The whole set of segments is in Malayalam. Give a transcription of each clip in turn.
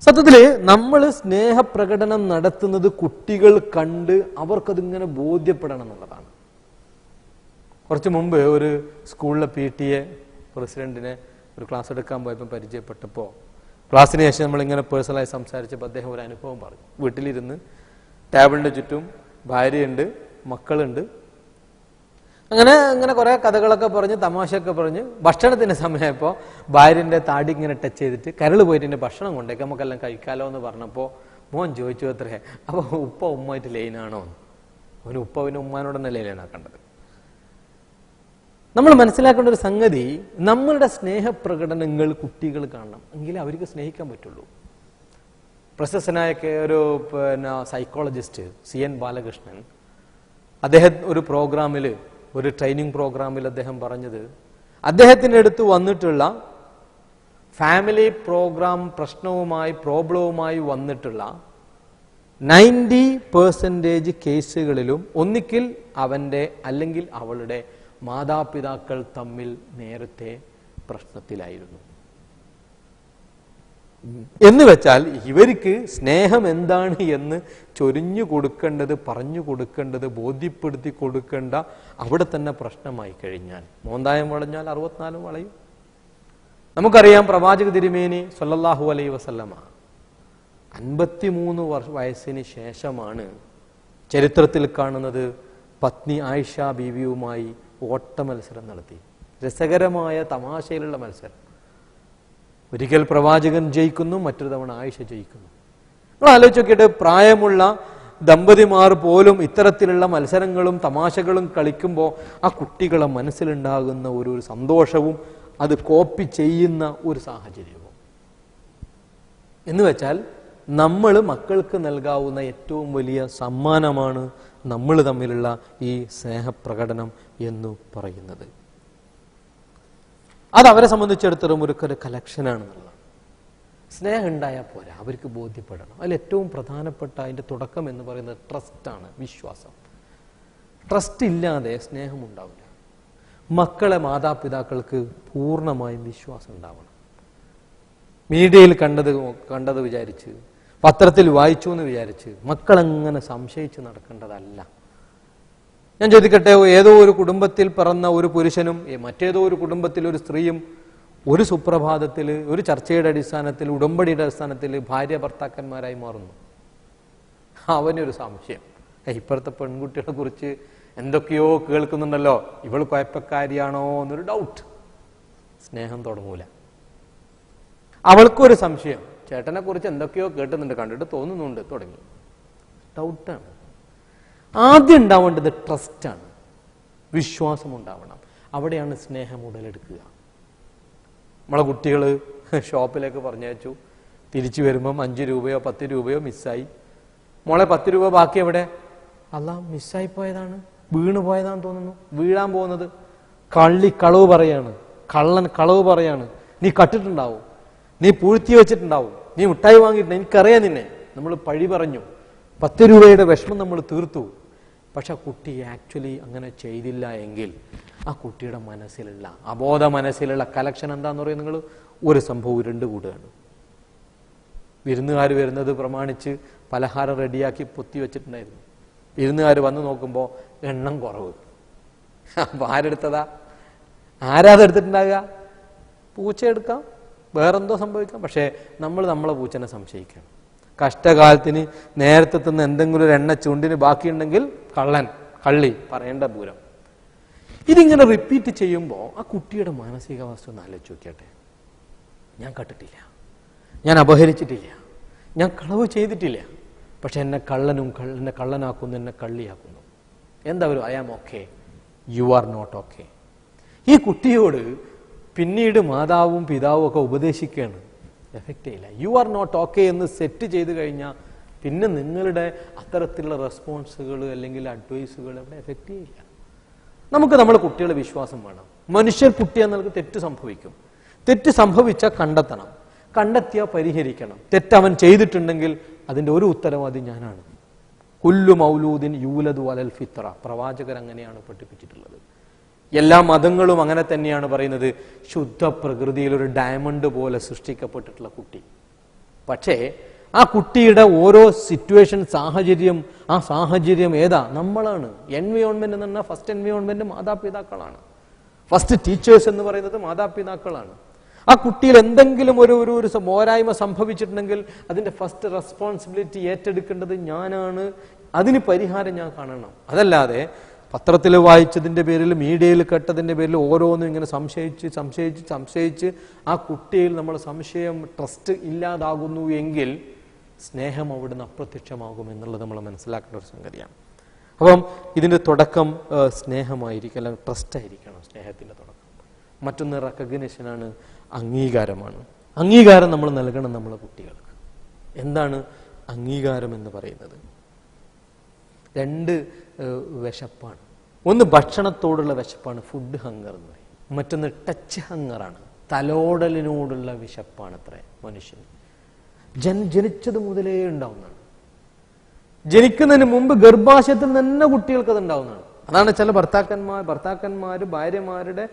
സത്യത്തില് നമ്മൾ സ്നേഹപ്രകടനം നടത്തുന്നത് കുട്ടികൾ കണ്ട് അവർക്കതിങ്ങനെ ബോധ്യപ്പെടണം എന്നുള്ളതാണ്. കുറച്ച് മുമ്പ് ഒരു സ്കൂളിലെ PTA പ്രസിഡന്റിനെ ഒരു ക്ലാസ് എടുക്കാൻ പോയപ്പോൾ പരിചയപ്പെട്ടപ്പോൾ ക്ലാസ്സിന് ശേഷം നമ്മളിങ്ങനെ പേഴ്സണലായി സംസാരിച്ചപ്പോൾ അദ്ദേഹം ഒരു അനുഭവം പറഞ്ഞു. വീട്ടിലിരുന്ന് ടേബിളിന്റെ ചുറ്റും ഭാര്യയുണ്ട്, മക്കളുണ്ട്, അങ്ങനെ കുറെ കഥകളൊക്കെ പറഞ്ഞ് തമാശയൊക്കെ പറഞ്ഞ് ഭക്ഷണത്തിന്റെ സമയമായപ്പോൾ ഭാര്യന്റെ താടി ഇങ്ങനെ ടച്ച് ചെയ്തിട്ട് കരൾ പോയിട്ട് എന്റെ ഭക്ഷണം കൊണ്ടേക്ക് നമുക്കെല്ലാം കഴിക്കാലോ എന്ന് പറഞ്ഞപ്പോൾ മോൻ ചോദിച്ചു അത്രേ, അപ്പൊ ഉപ്പ ഉമ്മായിട്ട് ലൈനാണോ? അവന് ഉപ്പവിന് ഉമ്മാനോട് തന്നെ ലൈനാക്കേണ്ടത്. നമ്മൾ മനസ്സിലാക്കേണ്ട ഒരു സംഗതി, നമ്മളുടെ സ്നേഹപ്രകടനങ്ങൾ കുട്ടികൾ കാണണം, എങ്കിലേ അവർക്ക് സ്നേഹിക്കാൻ പറ്റുള്ളൂ. പ്രശസ്തനായ ഒരു സൈക്കോളജിസ്റ്റ് CN ബാലകൃഷ്ണൻ അദ്ദേഹം ഒരു പ്രോഗ്രാമിൽ, ഒരു ട്രെയിനിങ് പ്രോഗ്രാമിൽ അദ്ദേഹം പറഞ്ഞത്, അദ്ദേഹത്തിൻ്റെ അടുത്ത് വന്നിട്ടുള്ള ഫാമിലി പ്രോബ്ലവുമായി വന്നിട്ടുള്ള 90% കേസുകളിലും ഒന്നിക്കിൽ അവന്റെ അല്ലെങ്കിൽ അവളുടെ മാതാപിതാക്കൾ തമ്മിൽ നേരത്തെ പ്രശ്നത്തിലായിരുന്നു. എന്ന് വെച്ചാൽ ഇവർക്ക് സ്നേഹം എന്താണ് എന്ന് ചൊരിഞ്ഞു കൊടുക്കേണ്ടത്, പറഞ്ഞു കൊടുക്കേണ്ടത്, ബോധ്യപ്പെടുത്തി കൊടുക്കേണ്ട അവിടെ തന്നെ പ്രശ്നമായി കഴിഞ്ഞാൽ, മോന്തായം വളഞ്ഞാൽ 64 വളയും. നമുക്കറിയാം പ്രവാചക തിരുമേനി സല്ലല്ലാഹു അലൈഹി വസല്ലമ 53 വയസ്സിന് ശേഷമാണ് ചരിത്രത്തിൽ കാണുന്നത് പത്നി ആയിഷ ബീവിയുമായി ഓട്ട മത്സരം നടത്തി. രസകരമായ തമാശയിലുള്ള മത്സരം. ഒരിക്കൽ പ്രവാചകൻ ജയിക്കുന്നു, മറ്റൊരു തവണ ആയിഷ ജയിക്കുന്നു. നിങ്ങൾ ആലോചിച്ച് നോക്കിയിട്ട് പ്രായമുള്ള ദമ്പതിമാർ പോലും ഇത്തരത്തിലുള്ള മത്സരങ്ങളും തമാശകളും കളിക്കുമ്പോൾ ആ കുട്ടികളെ മനസ്സിലുണ്ടാകുന്ന ഒരു സന്തോഷവും അത് കോപ്പി ചെയ്യുന്ന ഒരു സാഹചര്യവും. എന്ന് വെച്ചാൽ നമ്മൾ മക്കൾക്ക് നൽകാവുന്ന ഏറ്റവും വലിയ സമ്മാനമാണ് നമ്മൾ തമ്മിലുള്ള ഈ സ്നേഹപ്രകടനം എന്ന് പറയുന്നത്. അത് അവരെ സംബന്ധിച്ചിടത്തോളം ഒരു കലക്ഷനാണെന്നുള്ളതാണ്. സ്നേഹം ഉണ്ടായാൽ പോരാ, അവർക്ക് ബോധ്യപ്പെടണം. അതിൽ ഏറ്റവും പ്രധാനപ്പെട്ട അതിൻ്റെ തുടക്കം എന്ന് പറയുന്നത് ട്രസ്റ്റാണ്, വിശ്വാസം. ട്രസ്റ്റ് ഇല്ലാതെ സ്നേഹം ഉണ്ടാവില്ല. മക്കളെ മാതാപിതാക്കൾക്ക് പൂർണ്ണമായും വിശ്വാസം ഉണ്ടാവണം. മീഡിയയിൽ കണ്ടത് വിചാരിച്ച്, പത്രത്തിൽ വായിച്ചു എന്ന് വിചാരിച്ച് മക്കളെങ്ങനെ സംശയിച്ച് നടക്കേണ്ടതല്ല. ഞാൻ ചോദിക്കട്ടെ, ഏതോ ഒരു കുടുംബത്തിൽ പിറന്ന ഒരു പുരുഷനും മറ്റേതോ ഒരു കുടുംബത്തിൽ ഒരു സ്ത്രീയും ഒരു സുപ്രഭാതത്തിൽ ഒരു ചർച്ചയുടെ അടിസ്ഥാനത്തിൽ, ഉടമ്പടിയുടെ അടിസ്ഥാനത്തിൽ ഭാര്യ ഭർത്താക്കന്മാരായി മാറുന്നു. അവനൊരു സംശയം, ഇപ്പോഴത്തെ പെൺകുട്ടികളെ കുറിച്ച് എന്തൊക്കെയോ കേൾക്കുന്നുണ്ടല്ലോ, ഇവൾ കുഴപ്പക്കാരിയാണോ എന്നൊരു ഡൗട്ട്. സ്നേഹം തുടങ്ങൂല. അവൾക്കൊരു സംശയം, ചേട്ടനെ കുറിച്ച് എന്തൊക്കെയോ കേട്ടുന്നുണ്ട്, കണ്ടിട്ട് തോന്നുന്നുണ്ട്, തുടങ്ങി. ഡൗട്ടാണ്. ആദ്യം ഉണ്ടാവേണ്ടത് ട്രസ്റ്റാണ്, വിശ്വാസം ഉണ്ടാവണം. അവിടെയാണ് സ്നേഹം ഉടലെടുക്കുക. നമ്മളെ കുട്ടികൾ ഷോപ്പിലേക്ക് പറഞ്ഞയച്ചു, തിരിച്ചു വരുമ്പം 5 രൂപയോ 10 രൂപയോ മിസ്സായി. മോളെ 10 രൂപ ബാക്കി എവിടെ? അല്ല, മിസ്സായി പോയതാണ്, വീണു പോയതാന്ന് തോന്നുന്നു. വീഴാൻ പോകുന്നത് കളവ് പറയാണ്, കള്ളൻ കളവ് പറയാണ്. നീ കട്ടിട്ടുണ്ടാവും, നീ പൂഴ്ത്തി വെച്ചിട്ടുണ്ടാവും, നീ മിഠായി വാങ്ങിയിട്ടുണ്ട്, എനിക്കറിയാം നിന്നെ. നമ്മൾ പഴി പറഞ്ഞു, 10 രൂപയുടെ വിഷമം നമ്മൾ തീർത്തു. പക്ഷെ ആ കുട്ടി ആക്ച്വലി അങ്ങനെ ചെയ്തില്ല എങ്കിൽ ആ കുട്ടിയുടെ മനസ്സിലുള്ള, അബോധ മനസ്സിലുള്ള കലക്ഷൻ എന്താന്ന് പറയുന്നത്, നിങ്ങൾ ഒരു സംഭവം 2 കൂടുകയാണ്. വിരുന്നുകാർ വരുന്നത് പ്രമാണിച്ച് പലഹാരം റെഡിയാക്കി പൊത്തി വെച്ചിട്ടുണ്ടായിരുന്നു. വിരുന്നുകാർ വന്ന് നോക്കുമ്പോൾ എണ്ണം കുറവ്. അപ്പൊ ആരെടുത്തതാ? ആരാതെടുത്തിട്ടുണ്ടാകുക? പൂച്ച എടുക്കാം, വേറെന്തോ സംഭവിക്കാം. പക്ഷേ നമ്മൾ നമ്മളെ പൂച്ചനെ സംശയിക്കണം. കഷ്ടകാലത്തിന് നേരത്തെ തന്നെ എന്തെങ്കിലും ഒരു എണ്ണ ചുണ്ടിന് ബാക്കിയുണ്ടെങ്കിൽ കള്ളി പറയേണ്ട പൂരം. ഇതിങ്ങനെ റിപ്പീറ്റ് ചെയ്യുമ്പോൾ ആ കുട്ടിയുടെ മാനസികാവസ്ഥ ഒന്ന് ആലോചിച്ച് നോക്കിയാട്ടെ. ഞാൻ കട്ടിട്ടില്ല, ഞാൻ അപഹരിച്ചിട്ടില്ല, ഞാൻ കളവ് ചെയ്തിട്ടില്ല, പക്ഷെ എന്നെ കള്ളനാക്കുന്നു, എന്നെ കള്ളിയാക്കുന്നു. എന്താ ഒരു I am okay, you are not okay. ഈ കുട്ടിയോട് പിന്നീട് മാതാവും പിതാവും ഒക്കെ ഉപദേശിക്കുകയാണ്, എഫക്റ്റ് ചെയ്യില്ല. യു ആർ നോട്ട് ഓക്കെ എന്ന് സെറ്റ് ചെയ്ത് കഴിഞ്ഞാൽ പിന്നെ നിങ്ങളുടെ അത്തരത്തിലുള്ള റെസ്പോൺസുകൾ അല്ലെങ്കിൽ അഡ്വൈസുകൾ അവിടെ എഫക്റ്റ് ചെയ്യില്ല. നമുക്ക് നമ്മുടെ കുട്ടികളുടെ വിശ്വാസം വേണം. മനുഷ്യർ കുട്ടിയാൽ നമുക്ക് തെറ്റ് സംഭവിക്കും. തെറ്റ് സംഭവിച്ചാൽ കണ്ടെത്തണം, കണ്ടെത്തിയാൽ പരിഹരിക്കണം. തെറ്റവൻ ചെയ്തിട്ടുണ്ടെങ്കിൽ അതിൻ്റെ ഒരു ഉത്തരവാദി ഞാനാണ്. കുല്ലു മൗലൂദിൻ യൂലദു അലൽ ഫിത്ര, പ്രവാചകർ അങ്ങനെയാണ് പഠിപ്പിച്ചിട്ടുള്ളത്. എല്ലാ മതങ്ങളും അങ്ങനെ തന്നെയാണ് പറയുന്നത്. ശുദ്ധ പ്രകൃതിയിൽ ഒരു ഡയമണ്ട് പോലെ സൃഷ്ടിക്കപ്പെട്ടിട്ടുള്ള കുട്ടി, പക്ഷേ ആ കുട്ടിയുടെ ഓരോ സിറ്റുവേഷൻ, സാഹചര്യം, ആ സാഹചര്യം ഏതാ? നമ്മളാണ്. എൻവയോൺമെന്റ് എന്ന് പറഞ്ഞാൽ ഫസ്റ്റ് എൻവയോൺമെന്റ് മാതാപിതാക്കളാണ്. ഫസ്റ്റ് ടീച്ചേഴ്സ് എന്ന് പറയുന്നത് മാതാപിതാക്കളാണ്. ആ കുട്ടിയിൽ എന്തെങ്കിലും ഒരു പോരായ്മ സംഭവിച്ചിട്ടുണ്ടെങ്കിൽ അതിന്റെ ഫസ്റ്റ് റെസ്പോൺസിബിലിറ്റി ഏറ്റെടുക്കേണ്ടത് ഞാനാണ്. അതിന് പരിഹാരം ഞാൻ കാണണം. അതല്ലാതെ പത്രത്തിൽ വായിച്ചതിന്റെ പേരിൽ, മീഡിയയിൽ കേട്ടതിന്റെ പേരിൽ ഓരോന്നും ഇങ്ങനെ സംശയിച്ച് ആ കുട്ടിയിൽ നമ്മൾ സംശയം, ട്രസ്റ്റ് ഇല്ലാതാകുന്നു എങ്കിൽ സ്നേഹം അവിടുന്ന് അപ്രത്യക്ഷമാകും എന്നുള്ളത് നമ്മൾ മനസ്സിലാക്കേണ്ട ഒരു സംഗതിയാണ്. അപ്പം ഇതിന്റെ തുടക്കം സ്നേഹമായിരിക്കും, അല്ലെങ്കിൽ ട്രസ്റ്റ് ആയിരിക്കണം സ്നേഹത്തിന്റെ തുടക്കം. മറ്റൊന്ന് റെക്കഗ്നിഷനാണ്, അംഗീകാരമാണ്. അംഗീകാരം നമ്മൾ നൽകണം നമ്മളെ കുട്ടികൾക്ക്. എന്താണ് അംഗീകാരം എന്ന് പറയുന്നത്? രണ്ട് വിശപ്പാണ്. ഒന്ന് ഭക്ഷണത്തോടുള്ള വിശപ്പാണ്, ഫുഡ് ഹങ്കർ എന്ന് പറയും. മറ്റൊന്ന് ടച്ച് ഹങ്കറാണ്, തലോടലിനോടുള്ള വിശപ്പാണ്. അത്ര മനുഷ്യന് ജനിച്ചത് മുതലേ ഉണ്ടാവുന്നതാണ്. ജനിക്കുന്നതിന് മുമ്പ് ഗർഭാശയത്തിൽ തന്നെ കുട്ടികൾക്ക് അത് ഉണ്ടാവുന്നതാണ്. അതാണ് ചില ഭർത്താക്കന്മാര് ഭാര്യമാരുടെ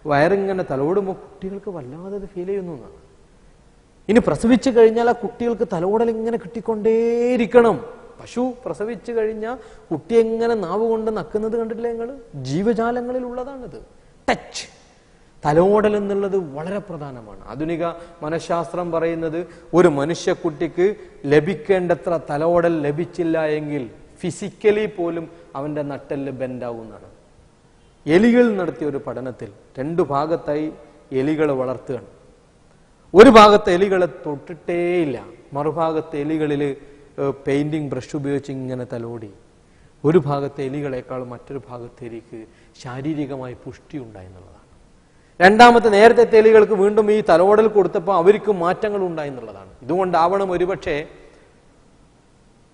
വയറിങ്ങനെ തലോടുമ്പോൾ കുട്ടികൾക്ക് വല്ലാതെ അത് ഫീൽ ചെയ്യുന്നു എന്നാണ്. ഇനി പ്രസവിച്ചു കഴിഞ്ഞാൽ ആ കുട്ടികൾക്ക് തലോടൽ ഇങ്ങനെ കിട്ടിക്കൊണ്ടേയിരിക്കണം. പശു പ്രസവിച്ചു കഴിഞ്ഞാൽ കുട്ടി എങ്ങനെ നാവ് കൊണ്ട് നക്കുന്നത് കണ്ടിട്ടില്ലേ നിങ്ങൾ? ജീവജാലങ്ങളിൽ ഉള്ളതാണിത്. ടച്ച്, തലോടൽ എന്നുള്ളത് വളരെ പ്രധാനമാണ്. ആധുനിക മനഃശാസ്ത്രം പറയുന്നത് ഒരു മനുഷ്യക്കുട്ടിക്ക് ലഭിക്കേണ്ടത്ര തലോടൽ ലഭിച്ചില്ല എങ്കിൽ ഫിസിക്കലി പോലും അവന്റെ നട്ടെല്ല് ബെൻഡാവുന്നതാണ്. എലികൾ നടത്തിയ ഒരു പഠനത്തിൽ 2 ഭാഗത്തായി എലികളെ വളർത്തുകയാണ്. ഒരു ഭാഗത്ത് എലികളെ തൊട്ടിട്ടേയില്ല, മറുഭാഗത്ത് എലികളിൽ പെയിന്റിങ് ബ്രഷ് ഉപയോഗിച്ച് ഇങ്ങനെ തലോടി. ഒരു ഭാഗത്തെ എലികളെക്കാൾ മറ്റൊരു ഭാഗത്തെ എലിക്ക് ശാരീരികമായി പുഷ്ടി ഉണ്ടായി എന്നുള്ളതാണ്. രണ്ടാമത്തെ നേരത്തെ എലികൾക്ക് വീണ്ടും ഈ തലോടൽ കൊടുത്തപ്പോൾ അവർക്ക് മാറ്റങ്ങൾ ഉണ്ടായി എന്നുള്ളതാണ്. ഇതുകൊണ്ടാവണം ഒരുപക്ഷെ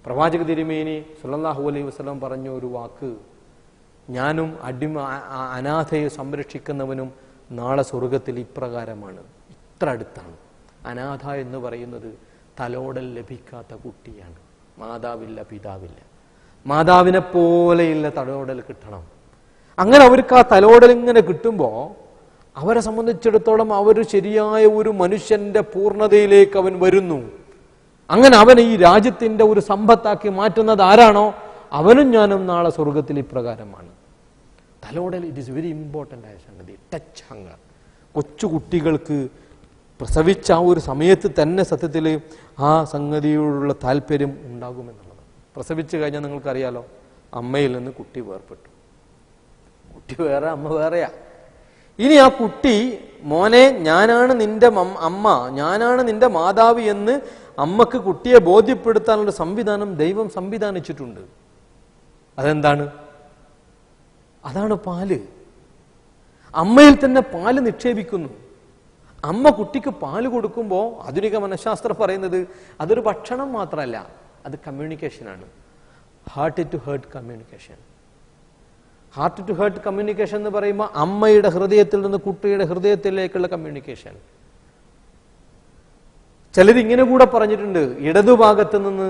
പ്രവാചക തിരുമേനി സല്ലല്ലാഹു അലൈഹി വസല്ലം പറഞ്ഞ ഒരു വാക്ക്, ഞാനും അനാഥയെ സംരക്ഷിക്കുന്നവനും നാളെ സ്വർഗത്തിൽ ഇപ്രകാരമാണ്. ഇത്ര അടുത്താണ്. അനാഥ എന്ന് പറയുന്നത് തലോടൽ ലഭിക്കാത്ത കുട്ടിയാണ്. മാതാവില്ല, പിതാവില്ല. മാതാവിനെ പോലെയുള്ള തലോടൽ കിട്ടണം. അങ്ങനെ അവർക്ക് ആ തലോടൽ ഇങ്ങനെ കിട്ടുമ്പോൾ അവരെ സംബന്ധിച്ചിടത്തോളം അവർ ശരിയായ ഒരു മനുഷ്യന്റെ പൂർണ്ണതയിലേക്ക് അവൻ വരുന്നു. അങ്ങനെ അവൻ ഈ രാജ്യത്തിന്റെ ഒരു സമ്പത്താക്കി മാറ്റുന്നത് ആരാണോ അവനും ഞാനും നാളെ സ്വർഗത്തിൽ ഇപ്രകാരമാണ്. തലോടൽ ഇറ്റ് ഈസ് വെരി ഇമ്പോർട്ടൻ്റ് ആയ സംഗതി. Touch hunger. കൊച്ചു കുട്ടികൾക്ക് പ്രസവിച്ച ആ ഒരു സമയത്ത് തന്നെ സത്യത്തിൽ ആ സംഗതിയോടുള്ള താല്പര്യം ഉണ്ടാകുമെന്നുള്ളത്. പ്രസവിച്ചു കഴിഞ്ഞാൽ നിങ്ങൾക്കറിയാലോ, അമ്മയിൽ നിന്ന് കുട്ടി വേർപെട്ടു. കുട്ടി വേറെ, അമ്മ വേറെയാ. ഇനി ആ കുട്ടി, മോനെ ഞാനാണ് നിന്റെ അമ്മ, ഞാനാണ് നിന്റെ മാതാവ് എന്ന് അമ്മക്ക് കുട്ടിയെ ബോധ്യപ്പെടുത്താനുള്ള സംവിധാനം ദൈവം സംവിധാനിച്ചിട്ടുണ്ട്. അതെന്താണ്? അതാണ് പാല്. അമ്മയിൽ തന്നെ പാല് നിക്ഷേപിക്കുന്നു. അമ്മ കുട്ടിക്ക് പാല് കൊടുക്കുമ്പോൾ ആധുനിക മനഃശാസ്ത്രം പറയുന്നത് അതൊരു ഭക്ഷണം മാത്രമല്ല, അത് കമ്മ്യൂണിക്കേഷനാണ്. Heart to heart communication. Heart to heart communication എന്ന് പറയുമ്പോൾ അമ്മയുടെ ഹൃദയത്തിൽ നിന്ന് കുട്ടിയുടെ ഹൃദയത്തിലേക്കുള്ള കമ്മ്യൂണിക്കേഷൻ. ചിലരിങ്ങനെ കൂടെ പറഞ്ഞിട്ടുണ്ട്, ഇടതുഭാഗത്ത് നിന്ന്